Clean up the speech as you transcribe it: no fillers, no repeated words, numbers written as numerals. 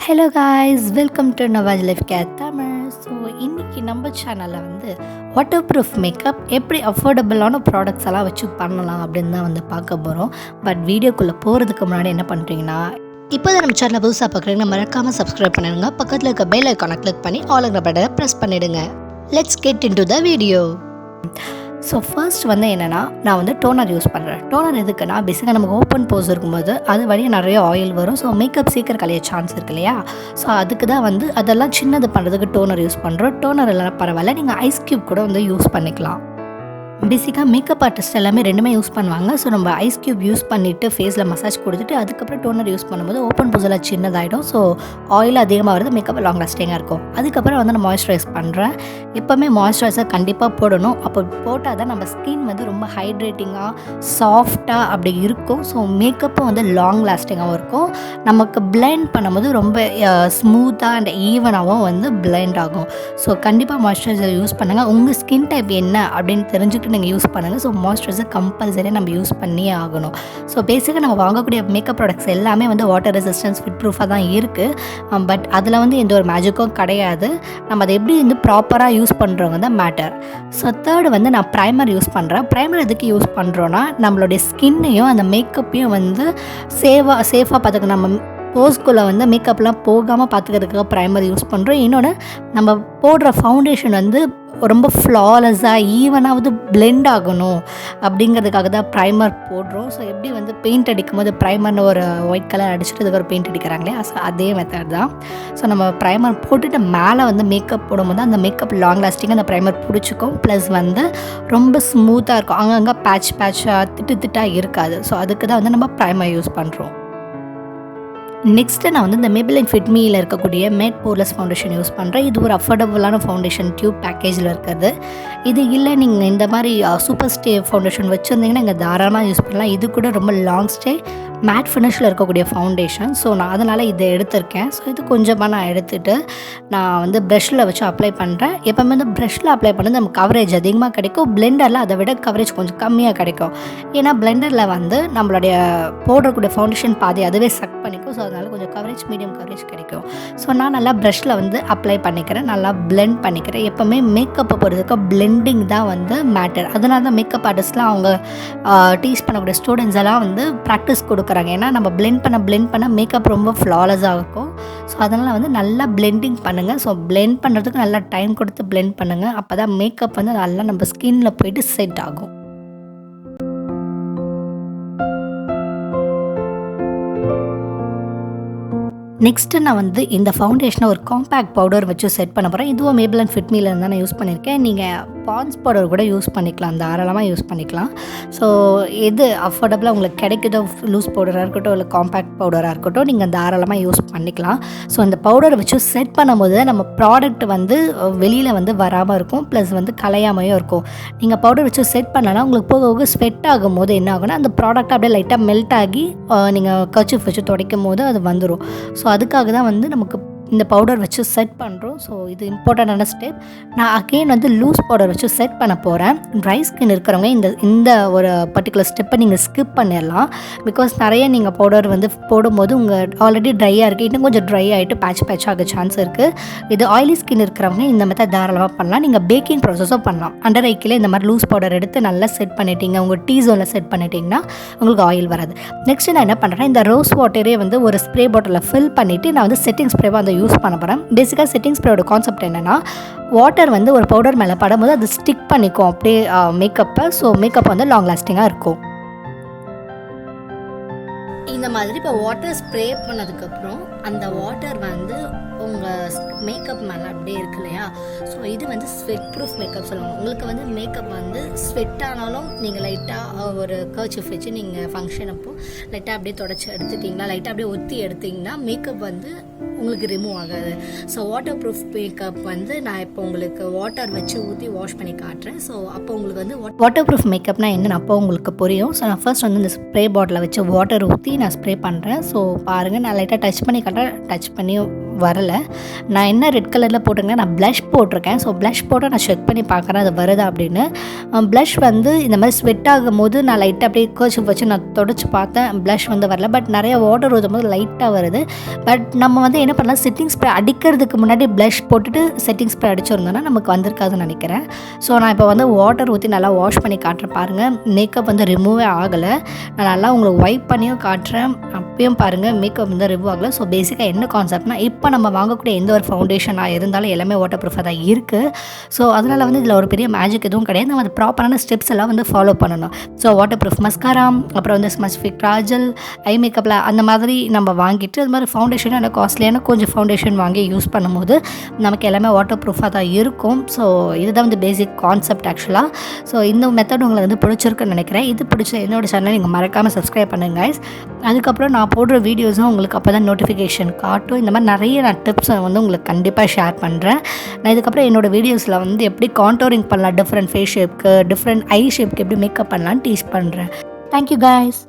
Hello guys, welcome to Nawaz life care Tamil. So இன்றைக்கி நம்ம சேனலில் வாட்டர் ப்ரூஃப் மேக்கப் எப்படி அஃபோர்டபுளான ப்ராடக்ட்ஸ் எல்லாம் வச்சு பண்ணலாம் அப்படின்னு தான் பார்க்க போகிறோம். பட் வீடியோக்குள்ளே போகிறதுக்கு முன்னாடி என்ன பண்ணுறீங்கன்னா, இப்போ தான் நம்ம சேனலில் புதுசாக பார்க்குறீங்கன்னா மறக்காமல் சப்ஸ்கிரைப் பண்ணிடுங்க. பக்கத்தில் இருக்க பெல் ஐக்கானை கிளிக் பண்ணி ஆளுங்கிற பட்டனை ப்ரெஸ் பண்ணிவிடுங்க. Let's get in to the video. So first என்னென்னா, நான் டோனர் யூஸ் பண்ணுறேன். டோனர் எதுக்குன்னா, பேசிக்காக நமக்கு ஓப்பன் போஸ் இருக்கும்போது அது வழியாக நிறைய ஆயில் வரும். ஸோ மேக்கப் சீக்கிரம் கலைய சான்ஸ் இருக்கு இல்லையா? ஸோ அதுக்கு தான் அதெல்லாம் சின்னது பண்ணுறதுக்கு டோனர் யூஸ் பண்ணுறோம். டோனர் இல்லைனா பரவாயில்ல, நீங்கள் ஐஸ் க்யூப் கூட யூஸ் பண்ணிக்கலாம். பேசிக்காக மேக்கப் ஆர்டிஸ்ட் எல்லாமே ரெண்டுமே யூஸ் பண்ணுவாங்க. ஸோ நம்ம ஐஸ் க்யூப் யூஸ் பண்ணிவிட்டு ஃபேஸில் மசாஜ் கொடுத்துட்டு அதுக்கப்புறம் டோனர் யூஸ் பண்ணும்போது ஓப்பன் போஸெல்லாம் சின்னதாகிடும். ஸோ ஆயில் அதிகமாக வருது, மேக்கப் லாங் லாஸ்டிங்காக இருக்கும். அதுக்கப்புறம் நான் மாய்ஸ்சரைஸ் பண்ணுறேன். எப்போவுமே மாய்ஸ்சரைசர் கண்டிப்பாக போடணும். அப்போ போட்டால் தான் நம்ம ஸ்கின் ரொம்ப ஹைட்ரேட்டிங்காக சாஃப்டாக அப்படி இருக்கும். ஸோ மேக்கப்பும் லாங் லாஸ்டிங்காகவும் இருக்கும். நமக்கு பிளெண்ட் பண்ணும்போது ரொம்ப ஸ்மூத்தாக அண்ட் ஈவனாகவும் பிளெண்ட் ஆகும். ஸோ கண்டிப்பாக மாய்ஸ்சரைசர் யூஸ் பண்ணுங்கள். உங்கள் ஸ்கின் டைப் என்ன அப்படின்னு தெரிஞ்சுக்கிட்டு நீங்கள் யூஸ் பண்ணுங்கள். ஸோ மாய்ஸ்சரைசர் கம்பல்சரியாக நம்ம யூஸ் பண்ணியே ஆகணும். ஸோ பேசிக்காக நம்ம வாங்கக்கூடிய மேக்கப் ப்ராடக்ட்ஸ் எல்லாமே வாட்டர் ரெசிஸ்டன்ஸ் ஃபிட் ப்ரூஃபாக தான் இருக்குது. பட் அதில் எந்த ஒரு மேஜிக்கும் கிடையாது. நம்ம அதை எப்படி ப்ராப்பராக யூஸ் பண்ணுறவங்க தான் மேட்டர். ஸோ தேர்டு நான் ப்ரைமர் யூஸ் பண்ணுறேன். ப்ரைமர் எதுக்கு யூஸ் பண்ணுறோன்னா, நம்மளுடைய ஸ்கின்னையும் அந்த மேக்கப்பையும் சேஃபாக பார்த்துக்கணும். நம்ம போஸ்குள்ளே மேக்கப்லாம் போகாமல் பார்த்துக்கிறதுக்காக ப்ரைமர் யூஸ் பண்ணுறோம். இன்னொன்று, நம்ம போடுற ஃபவுண்டேஷன் ரொம்ப ஃப்ளாலெஸ்ஸாக ஈவனாக பிளெண்ட் ஆகணும் அப்படிங்கிறதுக்காக தான் ப்ரைமர் போடுறோம். ஸோ எப்படி பெயிண்ட் அடிக்கும் போது ப்ரைமர்னு ஒரு ஒயிட் கலர் அடிச்சுட்டு அதுக்கு ஒரு பெயிண்ட் அடிக்கிறாங்களே, ஸோ அதே மெத்தட் தான். ஸோ நம்ம ப்ரைமர் போட்டுட்டு மேலே மேக்கப் போடும்போது அந்த மேக்கப் லாங் லாஸ்டிங்காக அந்த ப்ரைமர் பிடிச்சிக்கும். ப்ளஸ் ரொம்ப ஸ்மூத்தாக இருக்கும். அங்கங்கே பேட்சாக திட்டாக இருக்காது. ஸோ அதுக்கு தான் நம்ம ப்ரைமர் யூஸ் பண்ணுறோம். நெக்ஸ்ட்டு நான் இந்த Maybelline Fit Meல இருக்கக்கூடிய மேட் போர்லெஸ் ஃபவுண்டேஷன் யூஸ் பண்ணுறேன். இது ஒரு அஃபோர்டபுளான ஃபவுண்டேஷன், டியூப் பேக்கேஜில் இருக்கிறது. இது இல்லை, நீங்கள் இந்த மாதிரி சூப்பர் ஸ்டே ஃபவுண்டேஷன் வச்சுருந்தீங்கன்னா இங்கே தாராளமாக யூஸ் பண்ணலாம். இது கூட ரொம்ப லாங் ஸ்டே மேட் ஃபினிஷில் இருக்கக்கூடிய ஃபவுண்டேஷன். ஸோ நான் அதனால் இதை எடுத்திருக்கேன். ஸோ இது கொஞ்சமாக நான் எடுத்துகிட்டு நான் ப்ரஷில் வச்சு அப்ளை பண்ணுறேன். எப்போவுமே ப்ரஷில் அப்ளை பண்ணது நமக்கு கவரேஜ் அதிகமாக கிடைக்கும். பிளெண்டரில் அதை விட கவரேஜ் கொஞ்சம் கம்மியாக கிடைக்கும். ஏன்னா பிளெண்டரில் நம்மளுடைய போடக்கூடிய ஃபவுண்டேஷன் பாதி அதுவே சக் பண்ணிக்கும். ஸோ அதனால் கொஞ்சம் கவரேஜ், மீடியம் கவரேஜ் கிடைக்கும். ஸோ நான் நல்லா ப்ரஷில் அப்ளை பண்ணிக்கிறேன், நல்லா பிளெண்ட் பண்ணிக்கிறேன். எப்போவுமே மேக்கப்பை பொறுத்தவரைக்கும் பிளெண்டிங் தான் மேட்டர். அதனால தான் மேக்கப் ஆர்டிஸ்ட்லாம் அவங்க டீச் பண்ணக்கூடிய ஸ்டூடெண்ட்ஸ் எல்லாம் ப்ராக்டிஸ் கொடுக்குறாங்க. ஏன்னா நம்ம பிளெண்ட் பண்ண மேக்கப் ரொம்ப ஃப்ளாலெஸ்ஸாக இருக்கும். ஸோ அதனால் நல்லா பிளெண்டிங் பண்ணுங்கள். ஸோ பிளெண்ட் பண்ணுறதுக்கு நல்லா டைம் கொடுத்து பிளெண்ட் பண்ணுங்கள். அப்போ தான் மேக்கப் நல்லா நம்ம ஸ்கின்னில் போயிட்டு செட் ஆகும். நெக்ஸ்ட்டு நான் இந்த ஃபவுண்டேஷனை ஒரு காம்பேக்ட் பவுடர் வச்சு செட் பண்ண போகிறேன். இதுவும் Maybelline Fit Meல தான் நான் யூஸ் பண்ணியிருக்கேன். நீங்கள் பான்ஸ் பவுடர் கூட யூஸ் பண்ணிக்கலாம், தாராளமாக யூஸ் பண்ணிக்கலாம். ஸோ எது அஃபோர்டபுளாக உங்களுக்கு கிடைக்குதோ, லூஸ் பவுடராக இருக்கட்டும் இல்லை காம்பேக்ட் பவுடராக இருக்கட்டும், நீங்கள் தாராளமாக யூஸ் பண்ணிக்கலாம். ஸோ அந்த பவுடரை வச்சு செட் பண்ணும்போது நம்ம ப்ராடக்ட் வெளியில் வராமல் இருக்கும். ப்ளஸ் கலையாமையும் இருக்கும். நீங்கள் பவுடர் வச்சு செட் பண்ணலாம், உங்களுக்கு போக ஸ்வெட் ஆகும் போது என்ன ஆகும்னா, அந்த ப்ராடக்ட் அப்படியே லைட்டாக மெல்ட் ஆகி நீங்கள் கர்ச்சீஃப் வச்சு துடைக்கும் போது அது வந்துடும். ஸோ அதுக்காக தான் நமக்கு இந்த பவுடர் வச்சு செட் பண்ணுறோம். ஸோ இது இம்பார்ட்டண்டான ஸ்டெப். நான் அகெயின் லூஸ் பவுடர் வச்சு செட் பண்ண போகிறேன். ட்ரை ஸ்கின் இருக்கிறவங்க இந்த ஒரு பர்டிகுலர் ஸ்டெப்பை நீங்கள் ஸ்கிப் பண்ணிடலாம். பிகாஸ் நிறைய நீங்கள் பவுடர் போடும்போது உங்கள் ஆல்ரெடி ட்ரையாக இருக்குது, இன்னும் கொஞ்சம் ட்ரை ஆகிட்டு பேட்ச் ஆக சான்ஸ் இருக்குது. இது ஆயிலி ஸ்கின் இருக்கிறவங்க இந்த மெத்தட் தாராளமாக பண்ணலாம். நீங்கள் பேக்கிங் ப்ராசஸும் பண்ணலாம். அண்டர் ஐக்கில் இந்த மாதிரி லூஸ் பவுடர் எடுத்து நல்லா செட் பண்ணிட்டீங்க, உங்கள் டீ ஜோனில் செட் பண்ணிட்டீங்கன்னா உங்களுக்கு ஆயில் வராது. நெக்ஸ்ட்டு நான் என்ன பண்ணுறேன், இந்த ரோஸ் வாட்டரே ஒரு ஸ்ப்ரே பாட்டிலில் ஃபில் பண்ணிவிட்டு நான் செட்டிங் ஸ்ப்ரேவாக யூஸ் பண்ண போகிறேன். பேசிக்காக செட்டிங் ஸ்ப்ரேயோட கான்செப்ட் என்னென்னா, வாட்டர் ஒரு பவுடர் மேலே படும்போது அது ஸ்டிக் பண்ணிக்கும் அப்படியே மேக்கப்பை. ஸோ மேக்கப் லாங் லாஸ்டிங்காக இருக்கும். இந்த மாதிரி இப்போ வாட்டர் ஸ்ப்ரே பண்ணதுக்கப்புறம் அந்த வாட்டர் உங்கள் மேக்கப் மேலே அப்படியே இருக்கு இல்லையா? ஸோ இது ஸ்வெட் ப்ரூஃப் மேக்கப் சொல்லுவாங்க. உங்களுக்கு மேக்கப் ஸ்வெட் ஆனாலும் நீங்கள் லைட்டாக ஒரு கர்ச்சீஃப் வச்சு நீங்கள் ஃபங்க்ஷன் அப்போ லைட்டாக அப்படியே தொடச்சி எடுத்துட்டிங்கன்னா, லைட்டாக அப்படியே ஒத்தி எடுத்திங்கன்னா மேக்கப் உங்களுக்கு ரிமூவ் ஆகாது. ஸோ வாட்டர் ப்ரூஃப் மேக்கப் நான் இப்போ உங்களுக்கு வாட்டர் வச்சு ஊற்றி வாஷ் பண்ணி காட்டுறேன். ஸோ அப்போ உங்களுக்கு வாட்டர் ப்ரூஃப் மேக்கப்னால் என்னென்னு அப்போ உங்களுக்கு புரியும். ஸோ நான் ஃபர்ஸ்ட் இந்த ஸ்ப்ரே பாட்டிலை வச்சு வாட்டர் ஊற்றி நான் ஸ்ப்ரே பண்ணுறேன். ஸோ பாருங்கள், நான் லைட்டாக டச் பண்ணி காட்டுறேன். டச் பண்ணி வரலை. நான் என்ன ரெட் கலரில் போட்டிருக்கேன், நான் ப்ளஷ் போட்டிருக்கேன். ஸோ ப்ளஷ் போட்டு நான் செக் பண்ணி பார்க்குறேன் அது வருதா அப்படின்னு. ப்ளஷ் வந்து இந்த மாதிரி ஸ்வெட் ஆகும்போது நான் லைட்டாக அப்படியே கர்ச்சிப் வச்சு நான் தொடச்சி பார்த்தேன், ப்ளஷ் வந்து வரல. பட் நிறைய வாட்டர் ஊற்றும் போது லைட்டாக வருது. பட் நம்ம வந்து என்ன பண்ணலாம், செட்டிங் ஸ்ப்ரே அடிக்கிறதுக்கு முன்னாடி ப்ளஷ் போட்டுட்டு செட்டிங் ஸ்ப்ரே அடிச்சிருந்தோன்னா நமக்கு வந்திருக்காதுன்னு நினைக்கிறேன். ஸோ நான் இப்போ வந்து வாட்டர் ஊற்றி நல்லா வாஷ் பண்ணி காட்டுறேன் பாருங்கள். மேக்கப் வந்து ரிமூவே ஆகலை. நான் நல்லா உங்களுக்கு வைப் பண்ணியும் காட்டுறேன், அப்பயும் பாருங்கள் மேக்கப் வந்து ரிமூவ் ஆகலை. ஸோ பேசிக்காக என்ன கான்செப்ட்னா, இப்போ நம்ம வாங்கக்கூடிய எந்த ஒரு ஃபவுண்டேஷனாக இருந்தாலும் எல்லாமே வாட்டர் ப்ரூஃபாக தான் இருக்குது. ஸோ அதனால் வந்து இதில் ஒரு பெரிய மேஜிக் எதுவும் கிடையாது. நம்ம அது ப்ராப்பரான ஸ்டெப்ஸ் எல்லாம் வந்து ஃபாலோ பண்ணணும். ஸோ வாட்டர் ப்ரூஃப் மஸ்காரா, அப்புறம் வந்து ஸ்மஸ்ஃபிக் ராஜல், ஐ மேக்கப்பில் அந்த மாதிரி நம்ம வாங்கிட்டு, அது மாதிரி ஃபவுண்டேஷன் எனக்கு காஸ்ட்லியான கொஞ்சம் ஃபவுண்டேஷன் வாங்கி யூஸ் பண்ணும்போது நமக்கு எல்லாமே வாட்டர் ப்ரூஃபாக தான் இருக்கும். ஸோ இதுதான் வந்து பேசிக் கான்செப்ட் ஆக்சுவலாக. ஸோ இந்த மெத்தட் உங்களுக்கு வந்து பிடிச்சிருக்குன்னு நினைக்கிறேன். இது பிடிச்ச என்னோட சேனலை நீங்கள் மறக்காமல் சப்ஸ்கிரைப் பண்ணுங்க guys. அதுக்கப்புறம் நான் போடுற வீடியோஸும் உங்களுக்கு அப்போ தான் நோட்டிஃபிகேஷன் காட்டும். இந்த மாதிரி நிறைய நான் டிப்ஸ் வந்து உங்களுக்கு கண்டிப்பாக ஷேர் பண்ணுறேன். நான் இதுக்கப்புறம் என்னோடய வீடியோஸில் வந்து எப்படி கான்டோரிங் பண்ணலாம், டிஃப்ரெண்ட் ஃபேஸ் ஷேப்க்கு, டிஃப்ரெண்ட் ஐ ஷேப்க்கு எப்படி மேக்கப் பண்ணலான்னு டீச் பண்ணுறேன். Thank you guys.